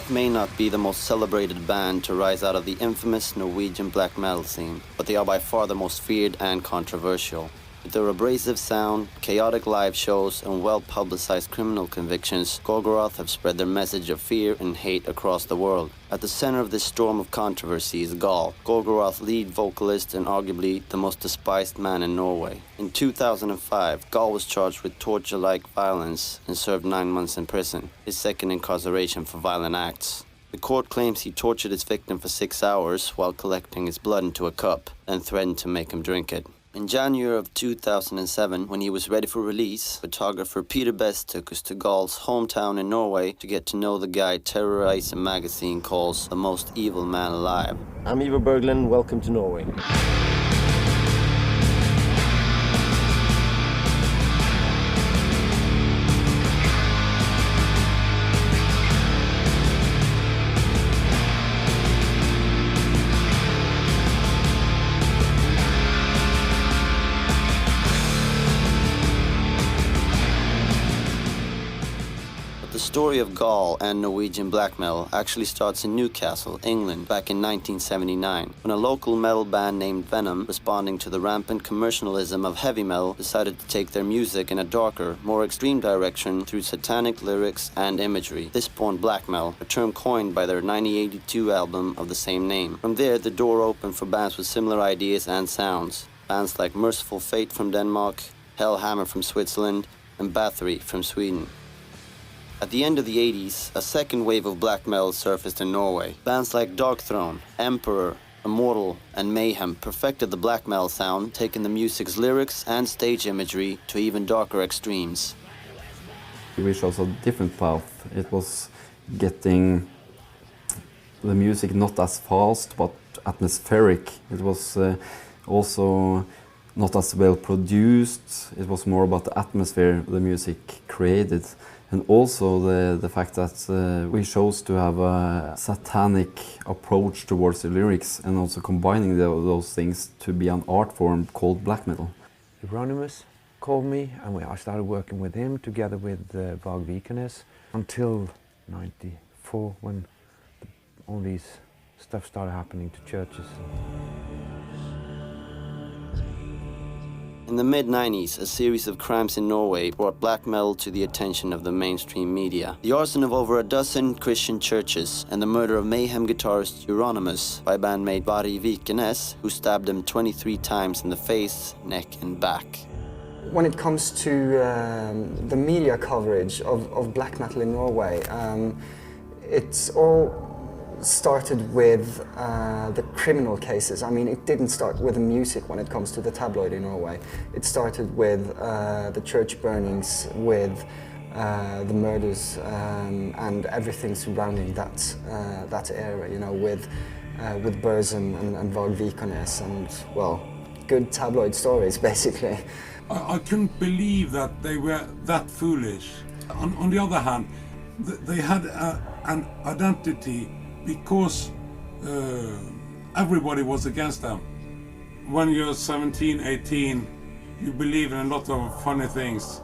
Gorgoroth may not be the most celebrated band to rise out of the infamous Norwegian black metal scene, but they are by far the most feared and controversial. With their abrasive sound, chaotic live shows, and well-publicized criminal convictions, Gorgoroth have spread their message of fear and hate across the world. At the center of this storm of controversy is Al-Ghul, Gorgoroth's lead vocalist and arguably the most despised man in Norway. In 2005, Al-Ghul was charged with torture-like violence and served 9 months in prison, his second incarceration for violent acts. The court claims he tortured his victim for 6 hours while collecting his blood into a cup, and threatened to make him drink it. In January of 2007, when he was ready for release, photographer Peter Best took us to Al-Ghul's hometown in Norway to get to know the guy terrorized a magazine calls the most evil man alive. I'm Ivo Berglund, welcome to Norway. The story of Al-Ghul and Norwegian black metal actually starts in Newcastle, England, back in 1979, when a local metal band named Venom, responding to the rampant commercialism of heavy metal, decided to take their music in a darker, more extreme direction through satanic lyrics and imagery. This spawned black metal, a term coined by their 1982 album of the same name. From there, the door opened for bands with similar ideas and sounds. Bands like Merciful Fate from Denmark, Hellhammer from Switzerland, and Bathory from Sweden. At the end of the 80s, a second wave of black metal surfaced in Norway. Bands like Darkthrone, Emperor, Immortal, and Mayhem perfected the black metal sound, taking the music's lyrics and stage imagery to even darker extremes. We chose a different path. It was getting the music not as fast, but atmospheric. It was also not as well produced. It was more about the atmosphere the music created. And also the fact that we chose to have a satanic approach towards the lyrics and also combining those things to be an art form called black metal. Euronymous called me and I started working with him together with Varg Vikernes until '94 when all these stuff started happening to churches. In the mid-90s, a series of crimes in Norway brought black metal to the attention of the mainstream media. The arson of over a dozen Christian churches and the murder of Mayhem guitarist Euronymous by bandmate Varg Vikernes, who stabbed him 23 times in the face, neck and back. When it comes to the media coverage of black metal in Norway, it's all started with the criminal cases. I mean, it didn't start with the music when it comes to the tabloid in Norway. It started with the church burnings, with the murders and everything surrounding that area, you know, with Burzum and Varg Vikernes and, well, good tabloid stories, basically. I couldn't believe that they were that foolish. On the other hand, they had an identity because everybody was against them. When you're 17, 18, you believe in a lot of funny things.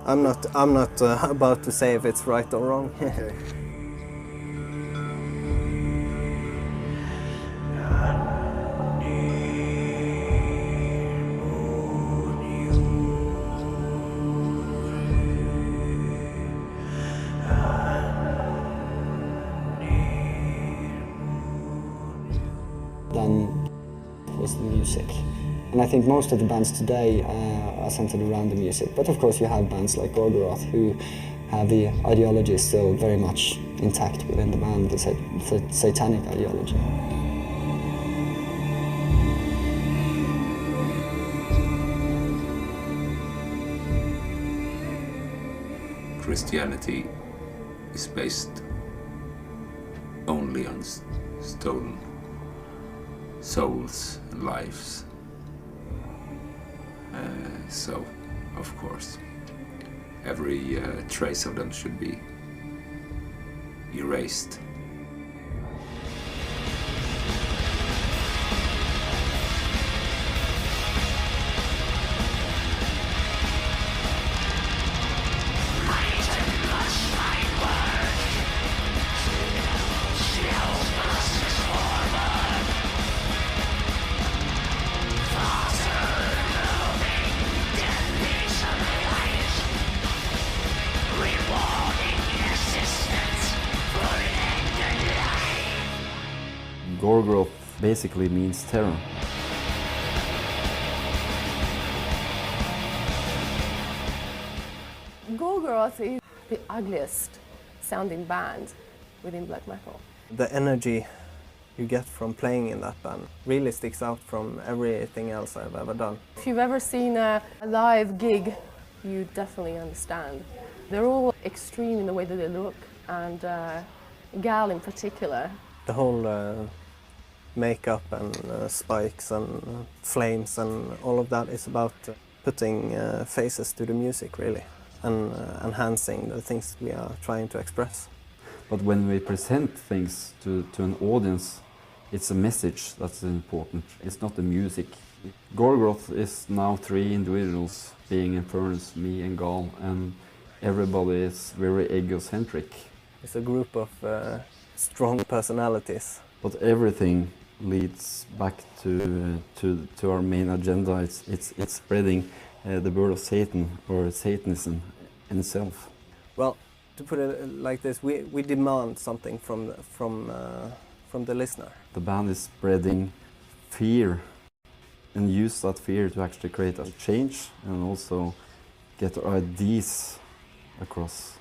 I'm not about to say if it's right or wrong. Okay. Then was the music. And I think most of the bands today are centered around the music. But of course you have bands like Gorgoroth who have the ideology still very much intact within the band, the satanic ideology. Christianity is based only on stolen souls and lives. So, of course, every trace of them should be erased. Gorgoroth basically means terror. Gorgoroth is the ugliest sounding band within black metal. The energy you get from playing in that band really sticks out from everything else I've ever done. If you've ever seen a live gig, you definitely understand. They're all extreme in the way that they look, and Gal in particular. The whole makeup and spikes and flames and all of that is about putting faces to the music, really, and enhancing the things we are trying to express. But when we present things to an audience, it's a message that's important. It's not the music. Gorgoroth is now 3 individuals, being Infernus, me and Gal, and everybody is very egocentric. It's a group of strong personalities. But everything leads back to our main agenda. It's spreading the word of Satan, or Satanism in itself. Well, to put it like this, we demand something from the listener. The band is spreading fear and use that fear to actually create a change and also get our ideas across.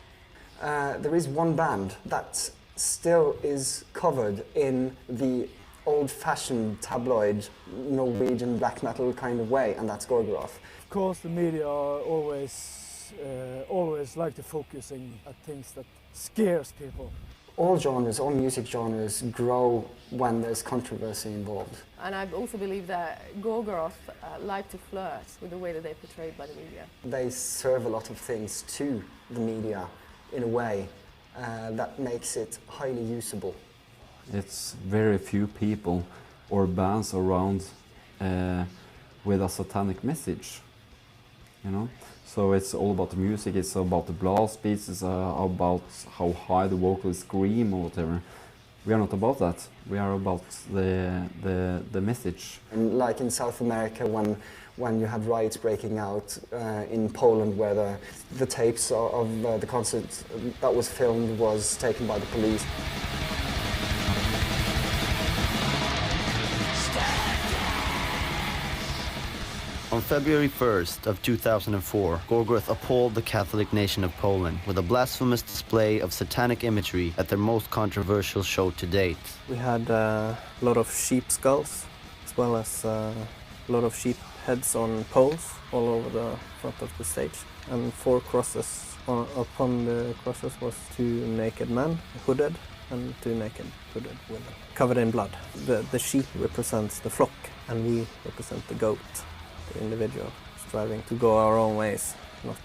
There is one band that still is covered in the old-fashioned tabloid Norwegian black metal kind of way, and that's Gorgoroth. Of course, the media are always like to focusing at things that scares people. All genres, all music genres grow when there's controversy involved. And I also believe that Gorgoroth like to flirt with the way that they're portrayed by the media. They serve a lot of things to the media in a way that makes it highly usable. It's very few people or bands around with a satanic message, you know? So it's all about the music, it's about the blast beats, it's about how high the vocalists scream or whatever. We are not about that. We are about the message. And like in South America, when you had riots breaking out in Poland, where the tapes of the concert that was filmed was taken by the police. On February 1st of 2004, Gorgoroth appalled the Catholic nation of Poland with a blasphemous display of satanic imagery at their most controversial show to date. We had a lot of sheep skulls, as well as a lot of sheep heads on poles all over the front of the stage. And 4 crosses. Upon the crosses was 2 naked men, hooded, and 2 naked hooded women, covered in blood. The sheep represents the flock, and we represent the goat. The individual, striving to go our own ways, not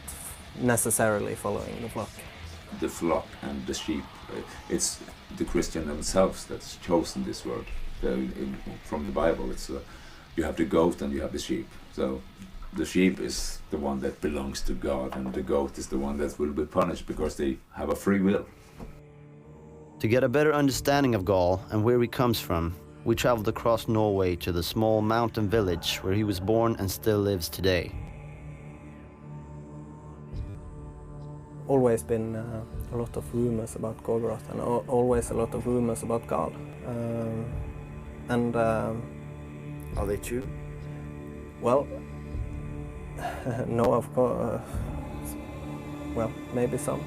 necessarily following the flock. The flock and the sheep, it's the Christian themselves that's chosen this word. From the Bible, it's you have the goat and you have the sheep. So the sheep is the one that belongs to God, and the goat is the one that will be punished because they have a free will. To get a better understanding of Ghul and where he comes from, we traveled across Norway to the small mountain village where he was born and still lives today. Always been a lot of rumors about Gorgoroth, and always a lot of rumors about Ghul. Are they true? Well, no, of course. Well, maybe some.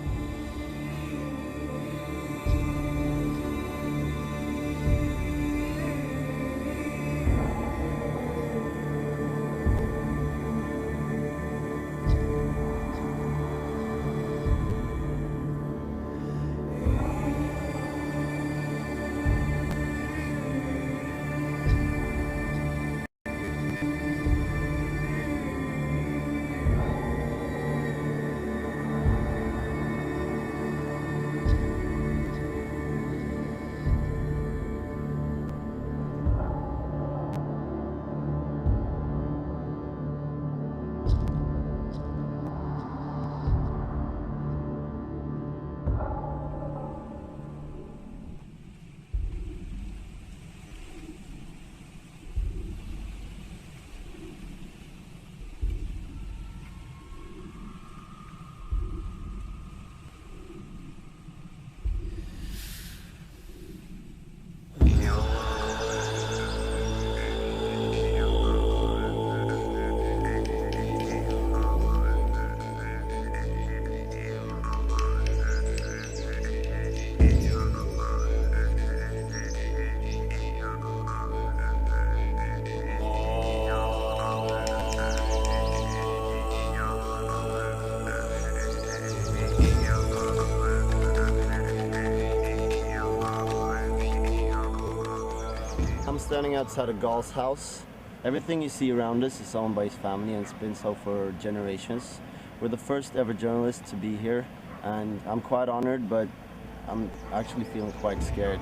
I'm standing outside of Gul's house. Everything you see around us is owned by his family and it's been so for generations. We're the first ever journalists to be here, and I'm quite honored, but I'm actually feeling quite scared.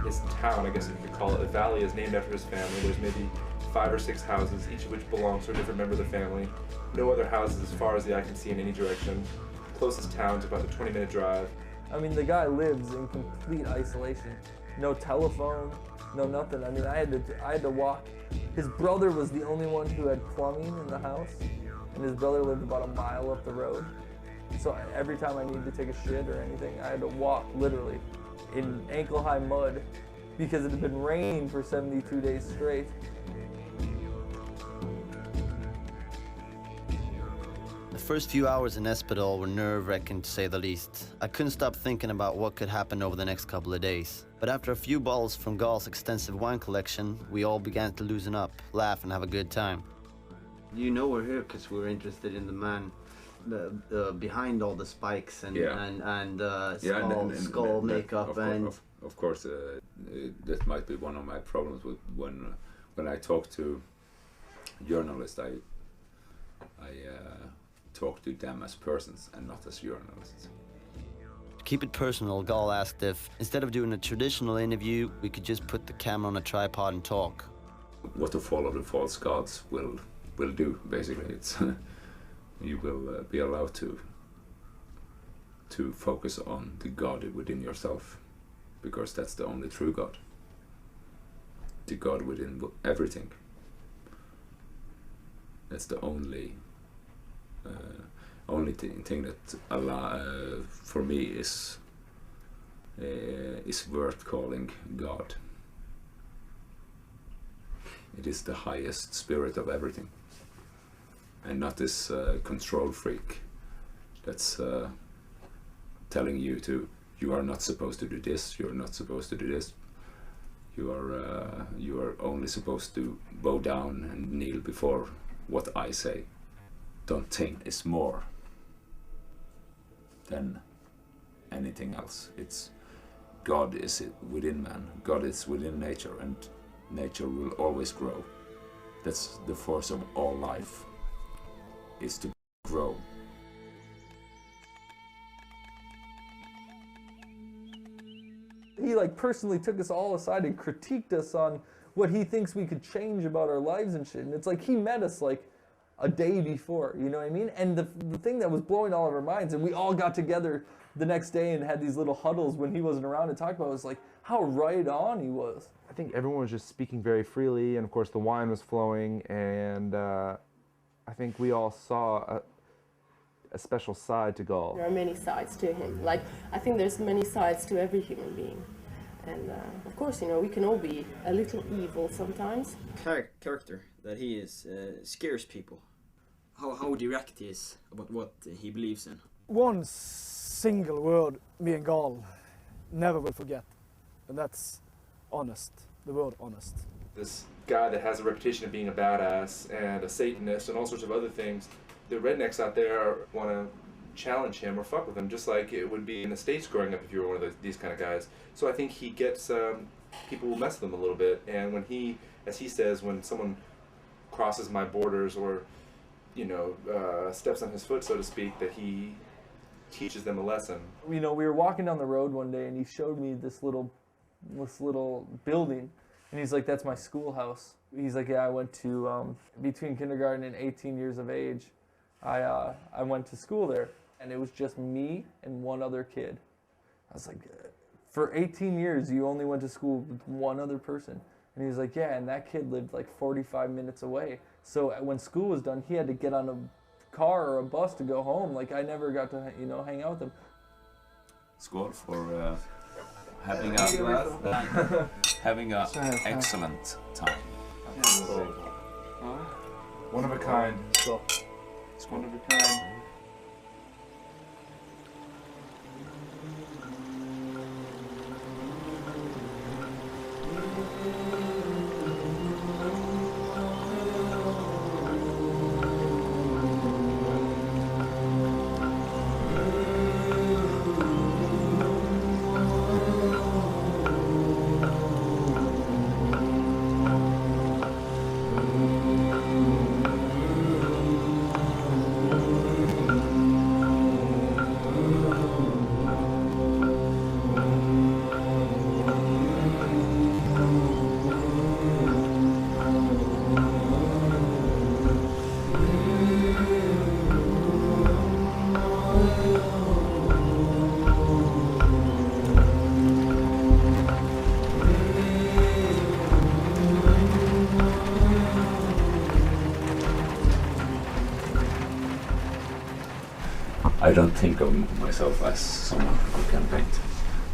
His town, I guess if you could call it, the valley is named after his family. There's maybe 5 or 6 houses, each of which belongs to a different member of the family. No other houses as far as the eye can see in any direction. Closest town's about a 20-minute drive. I mean, the guy lives in complete isolation. No telephone, no nothing. I mean, I had to walk. His brother was the only one who had plumbing in the house, and his brother lived about a mile up the road. So every time I needed to take a shit or anything, I had to walk literally in ankle-high mud because it had been raining for 72 days straight. The first few hours in Espedal were nerve-wracking to say the least. I couldn't stop thinking about what could happen over the next couple of days. But after a few bottles from Gul's extensive wine collection, we all began to loosen up, laugh and have a good time. You know we're here because we're interested in the man behind all the spikes and skull makeup Of course, that might be one of my problems with when I talk to journalists. I talk to them as persons and not as journalists. To keep it personal, Gul asked if, instead of doing a traditional interview, we could just put the camera on a tripod and talk. What the fall of the false gods will do, basically. It's you will be allowed to focus on the God within yourself, because that's the only true God. The God within everything. That's the only thing that Allah, for me, is worth calling God. It is the highest spirit of everything, and not this control freak that's telling you you are not supposed to do this, you are not supposed to do this. You are only supposed to bow down and kneel before what I say. Don't think is more than anything else. It's God is within man, God is within nature, and nature will always grow. That's the force of all life, is to grow. He personally took us all aside and critiqued us on what he thinks we could change about our lives and shit. And it's like he met us a day before, you know what I mean? And the thing that was blowing all of our minds, and we all got together the next day and had these little huddles when he wasn't around to talk about it, was how right on he was. I think everyone was just speaking very freely, and of course the wine was flowing, and I think we all saw a special side to Gul. There are many sides to him. I think there's many sides to every human being. And of course, we can all be a little evil sometimes. Character that he is scares people. How direct he is about what he believes in. One single word me and Gul never will forget, and that's honest. The word honest. This guy that has a reputation of being a badass and a Satanist and all sorts of other things, the rednecks out there want to challenge him or fuck with him, just like it would be in the States growing up if you were one of these kind of guys. So I think he gets, people will mess with him a little bit, and when he, as he says, when someone crosses my borders or, steps on his foot, so to speak, that he teaches them a lesson. We were walking down the road one day and he showed me this little building, and he's like, that's my schoolhouse. He's like, yeah, I went to, between kindergarten and 18 years of age, I went to school there, and it was just me and one other kid. I was like, for 18 years, you only went to school with one other person? And he was like, yeah, and that kid lived 45 minutes away. So when school was done, he had to get on a car or a bus to go home. I never got to, hang out with him. Skål for having a excellent time. One of a kind. One of a kind. I don't think of myself as someone who can paint.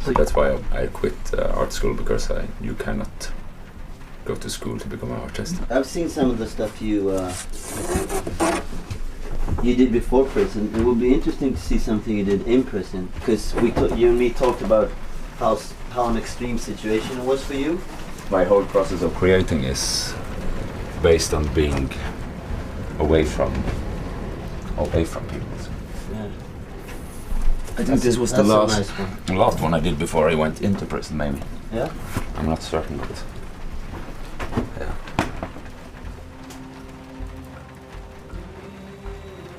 So that's why I quit art school, because you cannot go to school to become an artist. I've seen some of the stuff you did before prison. It would be interesting to see something you did in prison, because you and me talked about how an extreme situation it was for you. My whole process of creating is based on being away from people. Yeah. I think this was the last one I did before I went into prison, maybe. Yeah? I'm not certain, but yeah.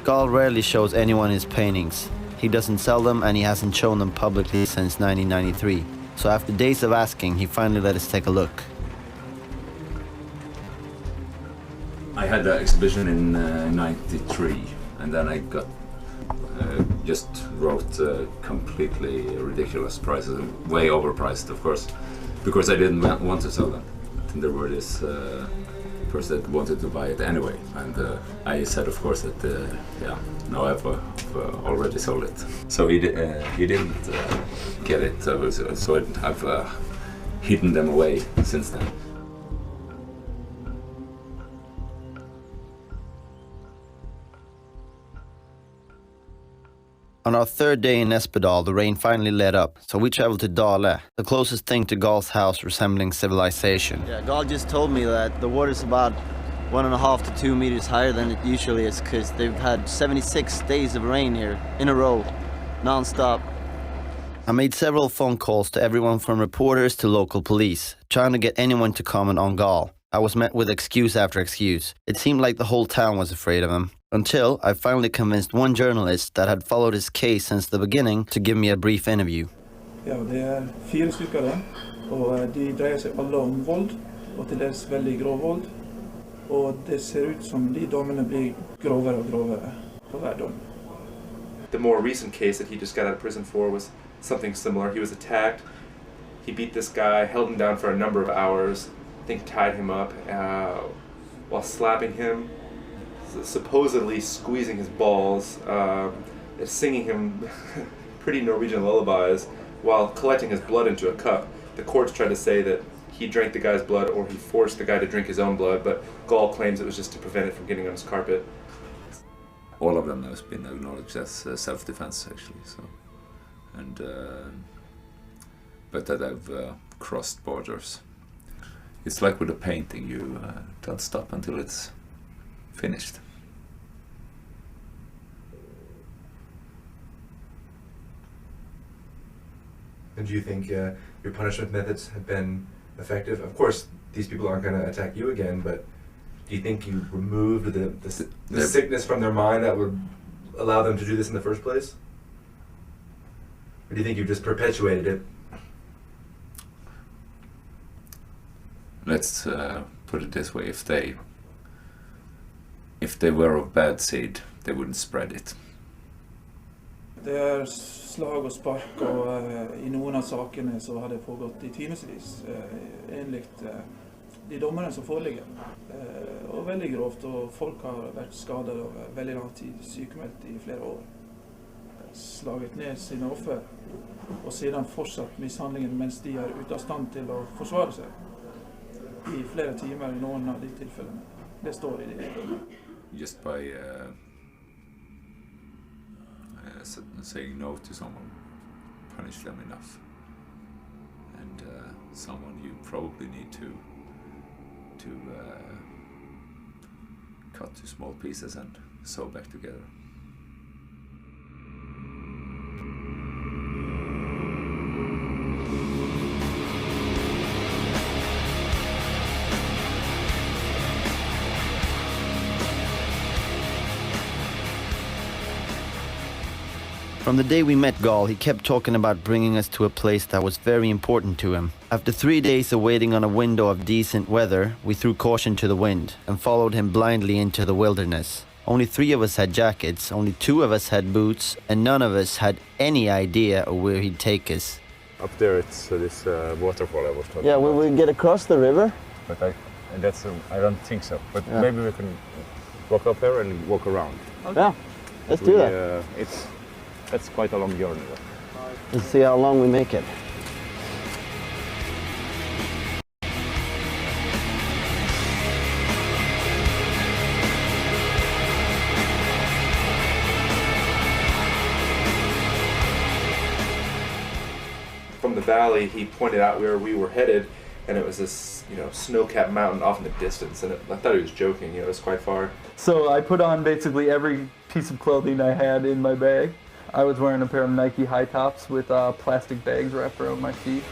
Ghul rarely shows anyone his paintings. He doesn't sell them, and he hasn't shown them publicly since 1993. So after days of asking, he finally let us take a look. I had the exhibition in '93, and then I got just wrote completely ridiculous prices, way overpriced, of course, because I didn't want to sell them. And there were this person that wanted to buy it anyway, and I said, of course, that yeah, no, I've already sold it. So he didn't get it, so I've hidden them away since then. On our third day in Espedal, the rain finally let up, so we traveled to Dale, the closest thing to Ghul's house resembling civilization. Yeah, Ghul just told me that the water's about 1.5 to 2 meters higher than it usually is, because they've had 76 days of rain here in a row, non-stop. I made several phone calls to everyone from reporters to local police, trying to get anyone to comment on Ghul. I was met with excuse after excuse. It seemed like the whole town was afraid of him. Until I finally convinced one journalist that had followed his case since the beginning to give me a brief interview. Ja, det 4 stykker da, og de dreier seg alle om vold, og til dels veldig grov vold. Og det ser ut som de dommene blir grovere og grovere på hver dom. The more recent case that he just got out of prison for was something similar. He was attacked, he beat this guy, held him down for a number of hours, I think tied him up while slapping him, supposedly squeezing his balls, singing him pretty Norwegian lullabies while collecting his blood into a cup. The courts tried to say that he drank the guy's blood or he forced the guy to drink his own blood, but Ghul claims it was just to prevent it from getting on his carpet. All of them have been acknowledged as self-defense, actually. So, and but that I've crossed borders. It's like with a painting, you don't stop until it's finished. And do you think your punishment methods have been effective? Of course, these people aren't going to attack you again, but do you think you removed the sickness from their mind that would allow them to do this in the first place? Or do you think you just perpetuated it? Let's put it this way: if they were of bad seed, they wouldn't spread it. Det slag og spark, og i noen av sakene så har det pågått i timesvis, enligt de dommerne som foreligger. Og veldig grovt, og folk har vært skadet over veldig lang tid, sykemeldt i flere år. Slaget ned sine offer, og siden fortsatt mishandlingen mens de er ute av stand til å forsvare seg. I flere timer i noen av de tilfellene. Det står i de dommene. Just by saying no to someone, punish them enough, and someone you probably need to cut to small pieces and sew back together. From the day we met Ghul, he kept talking about bringing us to a place that was very important to him. After 3 days of waiting on a window of decent weather, we threw caution to the wind and followed him blindly into the wilderness. Only 3 of us had jackets, only 2 of us had boots, and none of us had any idea of where he'd take us. Up there it's this waterfall I was talking about. Yeah, will we get across the river? But I don't think so. But yeah. Maybe we can walk up there and walk around. Okay. Yeah, let's do that. That's quite a long journey. Let's see how long we make it. From the valley, he pointed out where we were headed, and it was this, snow-capped mountain off in the distance. And I thought he was joking. It was quite far. So I put on basically every piece of clothing I had in my bag. I was wearing a pair of Nike high tops with plastic bags wrapped around my feet.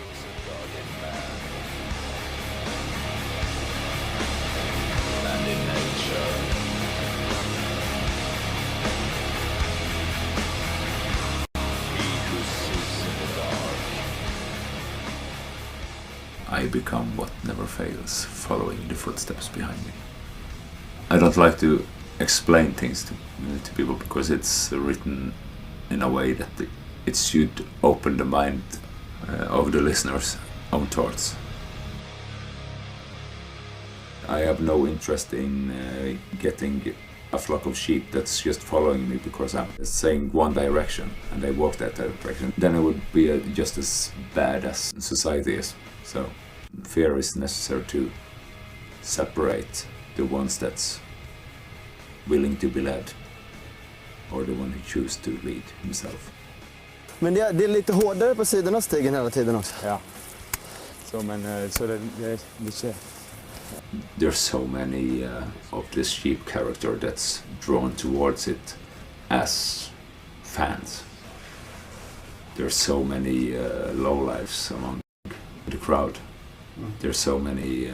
I become what never fails, following the footsteps behind me. I don't like to explain things to people because it's written in a way that it should open the mind of the listener's own thoughts. I have no interest in getting a flock of sheep that's just following me because I'm saying one direction and they walk that direction. Then it would be just as bad as society is. So fear is necessary to separate the ones that's willing to be led or the one who chooses to lead himself. Men det är lite hårdare på sidan av stigen hela tiden också. Ja. Så det är lite... There's so many of this sheep character that's drawn towards it as fans. There's so many lowlifes among the crowd. There's so many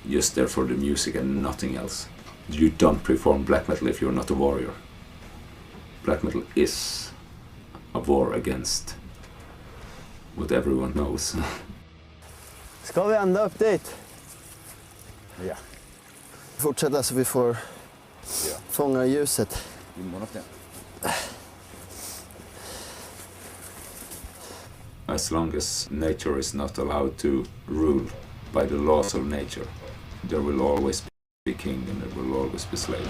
just there for the music and nothing else. You don't perform black metal if you're not a warrior. Black metal is a war against what everyone knows. Ska vi ända upp dit? Ja. Fortsätta så vi får fånga ljuset. As long as nature is not allowed to rule by the laws of nature, there will always be king and there will always be slave.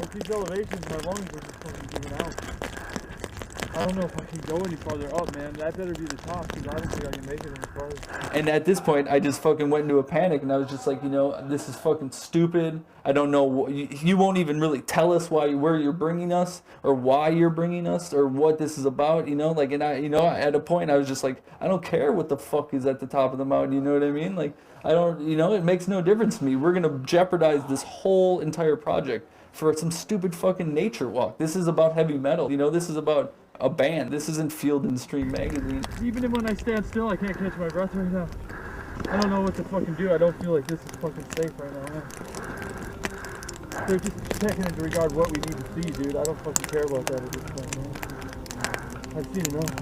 At these elevations, my lungs are just fucking giving out. I don't know if I can go any farther up, man. That better be the top, because I don't think I can make it any farther. And at this point, I just fucking went into a panic, and I was just like, this is fucking stupid. I don't know. You won't even really tell us where you're bringing us, or why you're bringing us, or what this is about. And at a point, I was just like, I don't care what the fuck is at the top of the mountain. You know what I mean? Like, I don't. It makes no difference to me. We're gonna jeopardize this whole entire project for some stupid fucking nature walk. This is about heavy metal. This is about a band. This isn't Field and Stream magazine. Even when I stand still, I can't catch my breath right now. I don't know what to fucking do. I don't feel like this is fucking safe right now, man. They're just taking into regard what we need to see, dude. I don't fucking care about that at this point, man. I've seen enough.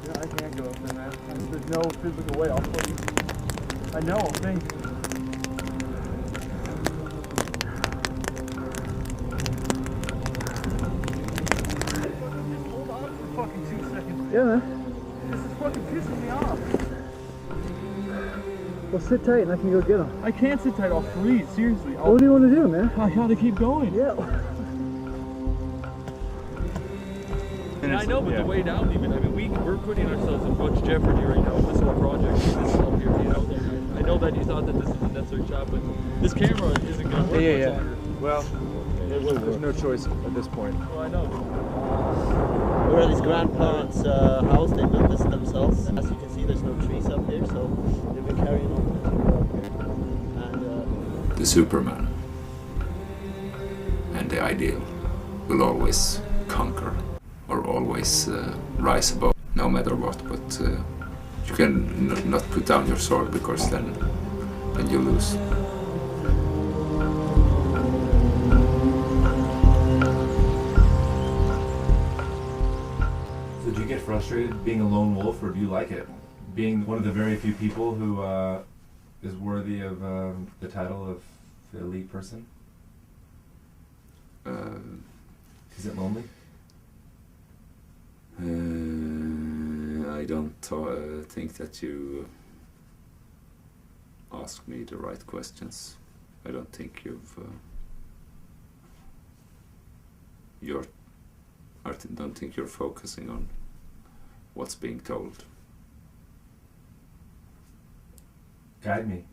Yeah, I can't go up there, man. There's no physical way. I'll put you. I know, thanks. Yeah, man. This is fucking pissing me off. Well, sit tight and I can go get him. I can't sit tight. I'll freeze. Seriously. What do you want to do, man? I gotta keep going. Yeah. And I know, but the way down even, we're putting ourselves in much jeopardy right now with this whole project. This up here, I know that you thought that this is a necessary shot, but this camera isn't going to work much longer. Well, there's no choice at this point. Well, I know. Where these grandparents' house, they built this themselves. As you can see, there's no trees up here, so Superman. And the ideal will always conquer or always rise above, no matter what. But you can not put down your sword, because then you lose. So do you get frustrated being a lone wolf, or do you like it? Being one of the very few people who is worthy of the title of the elite person? Is it lonely? I don't think that you ask me the right questions. I don't think I don't think you're focusing on what's being told. Guide me.